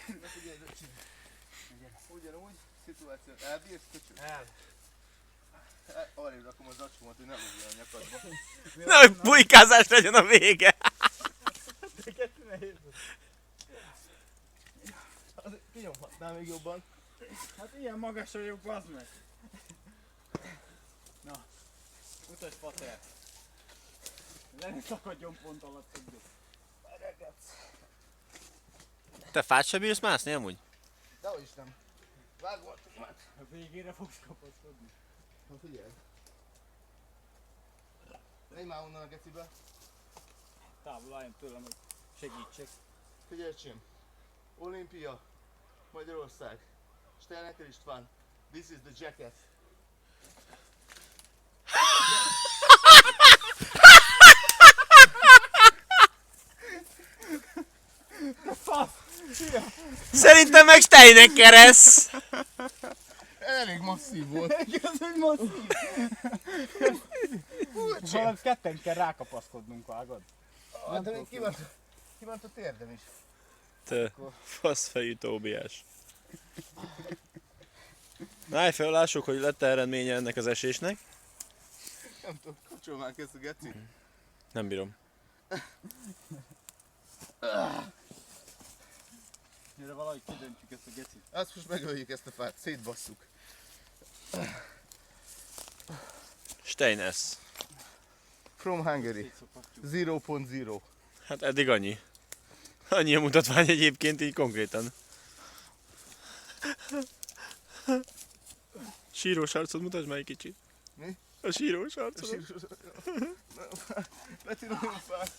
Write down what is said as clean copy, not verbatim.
Figyelj, ugyanúgy, szituáció, elbírsz, köcsög? El. Arrébb rakom az acsomat, hogy ne lógja a nyakadba. Na, hogy bujkázás legyen a vége. Kinyomhatnál még jobban. Hát ilyen magas vagyok, bazd meg. Na, mutasd Pater. Le ne szakadjon pont alatt tudjuk. Te fát se bírsz mászni amúgy? Dehogy is nem. Vágoltuk már. A végére fogsz kapaszkodni. Na figyelj. Menj már onnan a gecibe. Távol álljon tőlem, hogy segítsek. Figyelj csim. Olimpia. Magyarország. Steiner István. This is the jacket. Szerintem meg Steiner keresz. Elég masszív volt. Ez egy masszív. Valami ketten kell rákapaszkodnunk, vágod? Hát de még kiment a térdem is. Te faszfejű Tóbiás. Állj fel, lássuk, hogy lett eredménye ennek az esésnek. Nem tudom, kapcsol már ki ezt a gecit. Nem bírom. Gyere valahogy kidöntjük ezt a gecit. Azt most megöljük ezt a fát, szétbasszuk. Steiners. From Hungary. Szétszopatjuk. 0.0. Hát eddig annyi. Annyi a mutatvány egyébként így konkrétan. Sírós arcod mutasd már egy kicsit. Mi? A sírós arcod. Letírolom a fát.